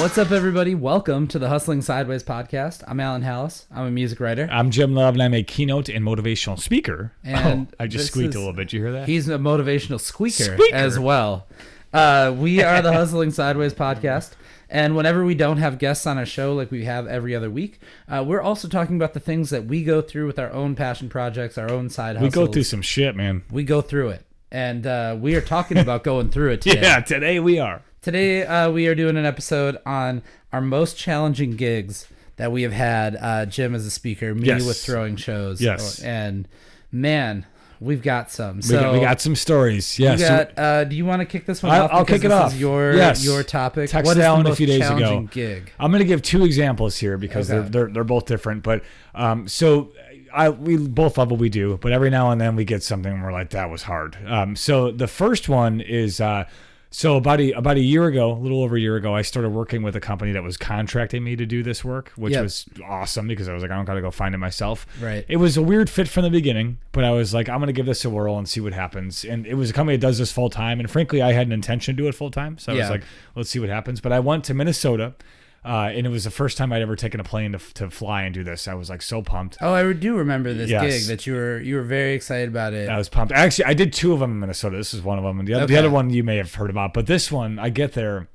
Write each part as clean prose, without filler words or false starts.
What's up, everybody? Welcome to the Hustling Sideways podcast. I'm Alan Halas. I'm a music writer. I'm Jim Love, and I'm a keynote and motivational speaker. And I just squeaked a little bit. Did you hear that? He's a motivational squeaker. As well. We are the Hustling Sideways podcast. And whenever we don't have guests on our show like we have every other week, we're also talking about the things that we go through with our own passion projects, our own side hustles. We go through some shit, man. We go through it. And we are talking about going through it today. Yeah, today we are. Today, we are doing an episode on our most challenging gigs that we have had. Jim as a speaker, me with throwing shows. Yes. And, man, we've got some. We got some stories. Yes. Do you want to kick this one off? I'll kick it off. This is your topic. Text what is down the most a few days challenging ago. Gig? I'm going to give two examples here because they're both different. But we both love what we do, but every now and then we get something and we're like, that was hard. So the first one is... So about a year ago, a little over a year ago, I started working with a company that was contracting me to do this work, which was awesome because I was like, I don't got to go find it myself. Right. It was a weird fit from the beginning, but I was like, I'm going to give this a whirl and see what happens. And it was a company that does this full time. And frankly, I had an intention to do it full time. So I was like, let's see what happens. But I went to Minnesota. And it was the first time I'd ever taken a plane to fly and do this. I was like so pumped. Oh, I do remember this gig that you were very excited about it. I was pumped. Actually, I did two of them in Minnesota. This is one of them. And the other one you may have heard about. But this one, I get there.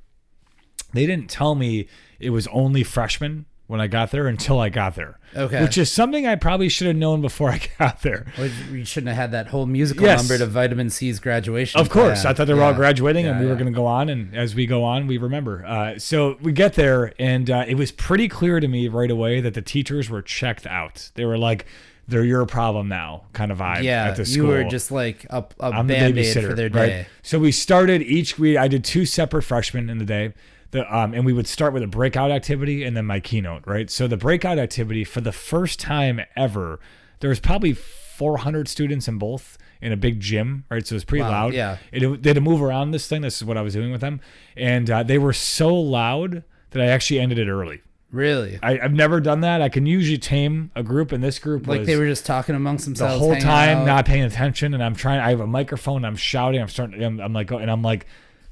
They didn't tell me it was only freshmen when I got there until I got there. Okay. Which is something I probably should have known before I got there. Well, you shouldn't have had that whole musical number to Vitamin C's graduation. Of course. I thought they were all graduating and we were going to go on. And as we go on, we remember. So we get there and it was pretty clear to me right away that the teachers were checked out. They were like, they're your problem now kind of vibe at the school. You were just like a Band-Aid for their day. Right? So we started I did two separate freshmen in the day. And we would start with a breakout activity and then my keynote, right? So the breakout activity, for the first time ever, there was probably 400 students in both in a big gym, right? So it was pretty loud. Yeah. They had to move around this thing. This is what I was doing with them. And they were so loud that I actually ended it early. Really? I've never done that. I can usually tame a group, and this group was... Like they were just talking amongst themselves the whole time, out. not paying attention, and I have a microphone, I'm shouting, I'm like...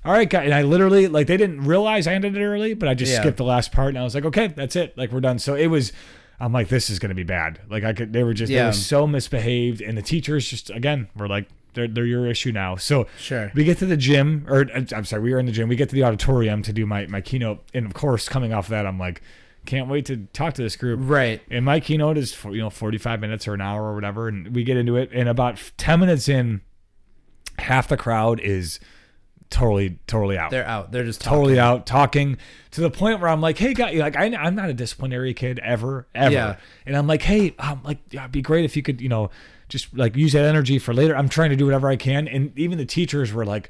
All right, guys. And I literally, like, they didn't realize I ended it early, but I just skipped the last part. And I was like, okay, that's it. Like, we're done. So I'm like, this is going to be bad. Like, they were so misbehaved. And the teachers just, again, were like, they're your issue now. So we get to the gym, we were in the gym. We get to the auditorium to do my keynote. And of course, coming off of that, I'm like, can't wait to talk to this group. Right. And my keynote is, 45 minutes or an hour or whatever. And we get into it. And about 10 minutes in, half the crowd is totally out. They're out. They're just talking. Totally out, talking to the point where I'm like, hey, guys, like I'm not a disciplinary kid ever. Yeah. And I'm like, hey, it'd be great if you could, just like use that energy for later. I'm trying to do whatever I can. And even the teachers were like,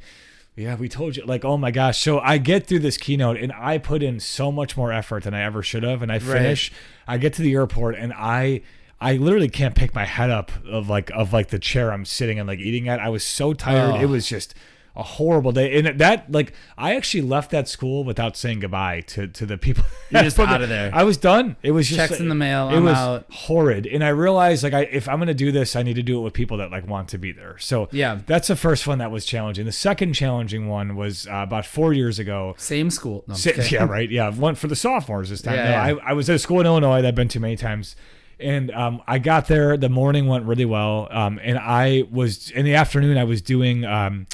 yeah, we told you. Like, oh my gosh. So I get through this keynote and I put in so much more effort than I ever should have. And I finish. I get to the airport and I literally can't pick my head up of the chair I'm sitting and like eating at. I was so tired. It was just a horrible day. And that, like, I actually left that school without saying goodbye to the people. You're just out of there. I was done. It was just checks in the mail. It was out. Horrid. And I realized, like, if I'm going to do this, I need to do it with people that like want to be there. So that's the first one that was challenging. The second challenging one was about 4 years ago. Same school. No, yeah, right. Yeah. One for the sophomores this time. I was at a school in Illinois that I've been to many times. And I got there. The morning went really well. And I was, in the afternoon, I was doing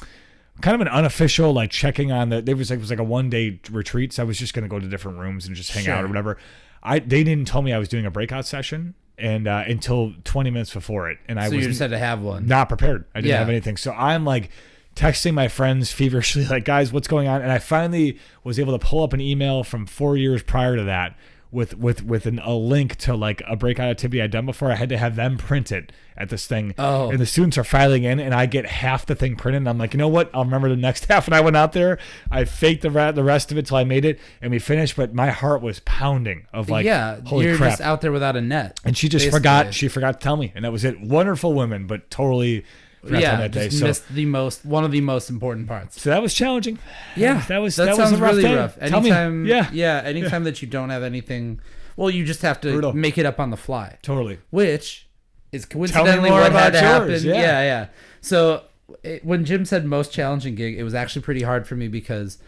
kind of an unofficial, like, checking on it was like a 1-day retreat. So I was just going to go to different rooms and just hang out or whatever. They didn't tell me I was doing a breakout session and until 20 minutes before it. And I was you just had to have one. Not prepared. I didn't have anything. So I'm like texting my friends feverishly, like, guys, what's going on? And I finally was able to pull up an email from 4 years prior to that with a link to like a breakout activity I'd done before. I had to have them print it at this thing. And the students are filing in and I get half the thing printed and I'm like, you know what? I'll remember the next half. And I went out there, I faked the rest of it till I made it and we finished, but my heart was pounding of like, holy you're crap. Just out there without a net. And she just forgot to tell me. And that was it. Wonderful women, but totally that day. Missed one of the most important parts. So that was challenging. Yeah, that sounds a rough really day. rough. Anytime, anytime that you don't have anything, well, you just have to make it up on the fly. Totally. Which is coincidentally what had to happen. Yeah. So when Jim said most challenging gig, it was actually pretty hard for me because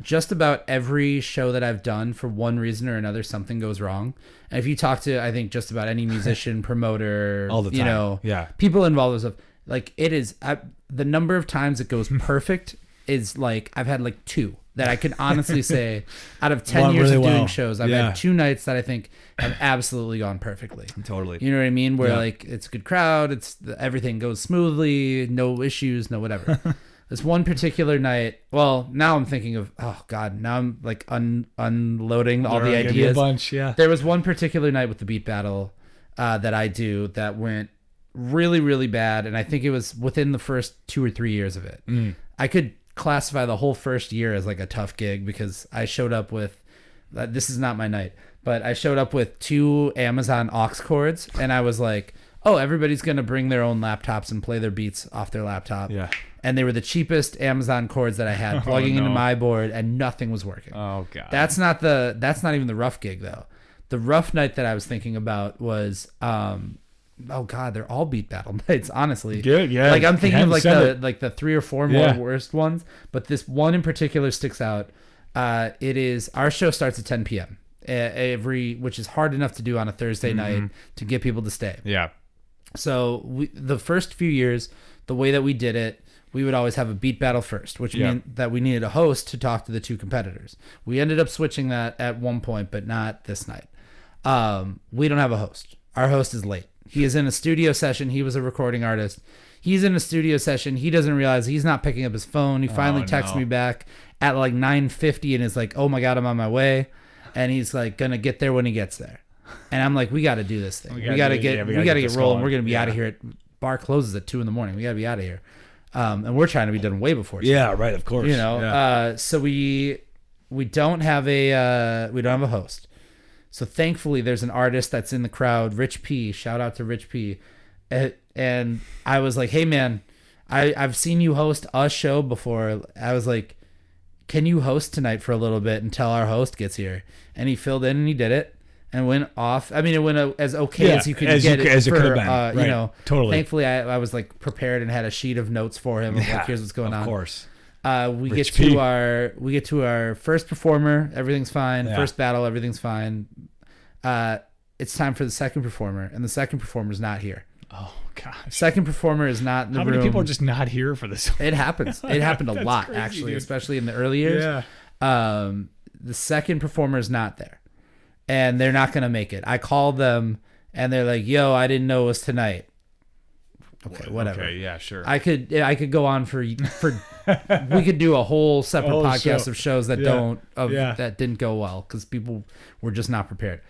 just about every show that I've done, for one reason or another, something goes wrong. And if you talk to, I think, just about any musician, promoter, all the time, people involved with stuff, like it is, the number of times it goes perfect is like, I've had like 2 that I can honestly say out of 10 years really of doing well. shows, I've had 2 nights that I think have absolutely gone perfectly. Totally. You know what I mean? Where like it's a good crowd, everything goes smoothly, no issues, no whatever. This one particular night, well, now I'm thinking of, oh God, now I'm like unloading all the ideas. A bunch, There was one particular night with the beat battle that I do that went really, really bad. And I think it was within the first 2 or 3 years of it. I could classify the whole first year as like a tough gig because I showed up with, this is not my night, but I showed up with 2 Amazon aux cords and I was like, oh, everybody's going to bring their own laptops and play their beats off their laptop. Yeah. And they were the cheapest Amazon cords that I had plugging into my board and nothing was working. Oh God. That's not even the rough gig though. The rough night that I was thinking about was, oh God, they're all beat battle nights, honestly. Good, yeah. Like I'm thinking of like the 3 or 4 more worst ones, but this one in particular sticks out. It is, our show starts at 10 p.m. Which is hard enough to do on a Thursday night to get people to stay. Yeah. So the first few years, the way that we did it, we would always have a beat battle first, which meant that we needed a host to talk to the 2 competitors. We ended up switching that at one point, but not this night. We don't have a host. Our host is late. He is in a studio session. He was a recording artist. He's in a studio session. He doesn't realize he's not picking up his phone. He finally texts me back at like 9:50 and is like, oh my God, I'm on my way. And he's like going to get there when he gets there. And I'm like, we got to do this thing. We got to get rolling. We're going to be out of here. Bar closes at 2 a.m. We got to be out of here. And we're trying to be done way before. Yeah, right. Of course. You know. So we don't have a host. So thankfully, there's an artist that's in the crowd, Rich P. Shout out to Rich P. And I was like, hey man, I've seen you host a show before. I was like, can you host tonight for a little bit until our host gets here? And he filled in and he did it and went off. I mean, it went as okay as you could get it. As it could have been. Right. You know, totally. Thankfully, I was like prepared and had a sheet of notes for him. Like, here's what's going on. Of course. We get to our first performer. Everything's fine. Yeah. First battle. Everything's fine. It's time for the second performer, and the second performer's not here. Oh gosh. Second performer is not in the room. How many people are just not here for this? It happens. It happened a lot, crazy, actually, dude. Especially in the early years. Yeah. The second performer is not there, and they're not going to make it. I called them, and they're like, "Yo, I didn't know it was tonight." Okay, whatever. Okay, yeah, sure. I could go on for we could do a whole separate podcast of shows that that didn't go well because people were just not prepared.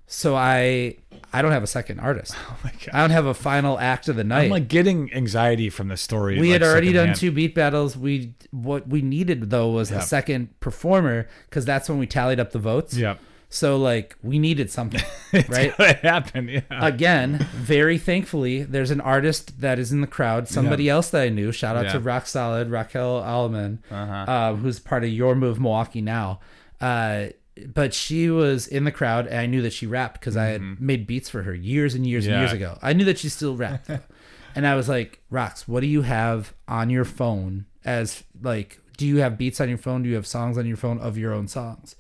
So I don't have a second artist. Oh my God. I don't have a final act of the night. I'm like getting anxiety from the story. We had already done 2 beat battles. What we needed though was a second performer because that's when we tallied up the votes. Yep. So like we needed something, right? It happened. Yeah. Again, very thankfully, there's an artist that is in the crowd. Somebody else that I knew. Shout out to Rock Solid, Raquel Alleman, who's part of Your Move Milwaukee now. But she was in the crowd, and I knew that she rapped because I had made beats for her years and years and years ago. I knew that she still rapped, and I was like, "Rox, what do you have on your phone? As like, do you have beats on your phone? Do you have songs on your phone of your own songs?"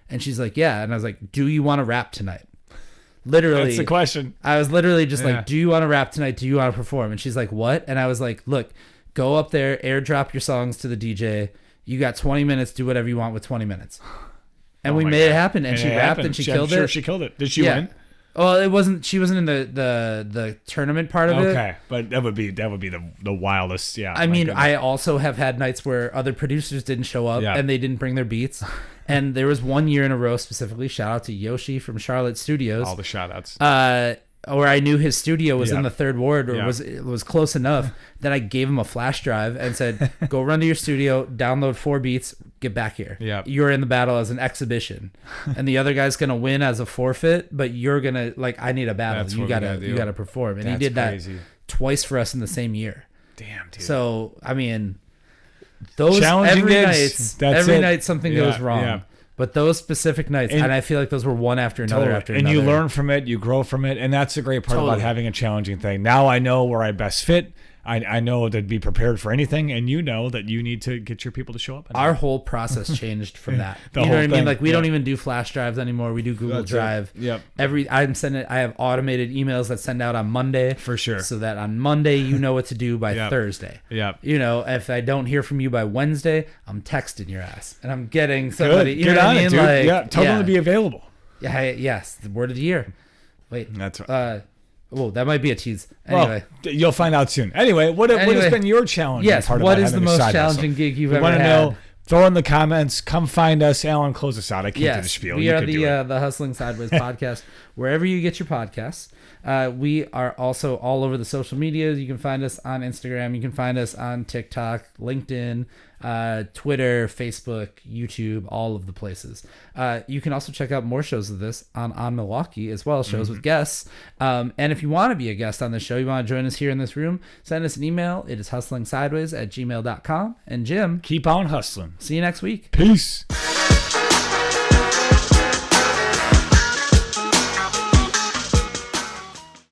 And she's like, "Yeah." And I was like, "Do you want to rap tonight?" Literally, that's the question. I was literally just like, "Do you want to rap tonight? Do you want to perform?" And she's like, "What?" And I was like, "Look, go up there, airdrop your songs to the DJ. You got 20 minutes. Do whatever you want with 20 minutes." And we made it happen, and she rapped and she killed it. I'm sure she killed it. Did she win? Well, it wasn't. She wasn't in the tournament part of it. Okay, but that would be the wildest. Yeah. I mean, I also have had nights where other producers didn't show up and they didn't bring their beats. And there was one year in a row specifically. Shout out to Yoshi from Charlotte Studios. All the shout outs. Where I knew his studio was in the 3rd ward, or was close enough that I gave him a flash drive and said, "Go run to your studio, download 4 beats, get back here. Yeah, you're in the battle as an exhibition, and the other guy's gonna win as a forfeit, but you're gonna I need a battle. That's you gotta perform." And he did crazy. That twice for us in the same year. Damn, dude. So I mean, those challenging every night something goes wrong. Yeah. But those specific nights, and I feel like those were one after another after another. And you learn from it, you grow from it, and that's the great part about having a challenging thing. Now I know where I best fit. I know to be prepared for anything, and you know that you need to get your people to show up. Our whole process changed from that. The you know whole what I mean? thing. Like we don't even do flash drives anymore. We do Google That's Drive. it. Yep. I have automated emails that send out on Monday. For sure. So that on Monday you know what to do by Thursday. Yep. You know, if I don't hear from you by Wednesday, I'm texting your ass. And I'm getting somebody. Good. You Get know what on I mean? it, dude. Like, yeah, tell them to be available. Yeah, yes, the word of the year. Wait. That's right. Oh, that might be a tease. Anyway. Well, you'll find out soon. Anyway, what has been your challenge? Yes, what is the most challenging gig you've ever had? Know, throw in the comments. Come find us. Alan, close us out. I can't do the spiel. We are the Hustling Sideways podcast. Wherever you get your podcasts. We are also all over the social medias. You can find us on Instagram. You can find us on TikTok, LinkedIn, Twitter, Facebook, YouTube, all of the places. You can also check out more shows of this on Milwaukee as well, shows with guests. And if you want to be a guest on the show, you want to join us here in this room, send us an email. It is hustlingsideways@gmail.com. And Jim, keep on hustling. See you next week. Peace.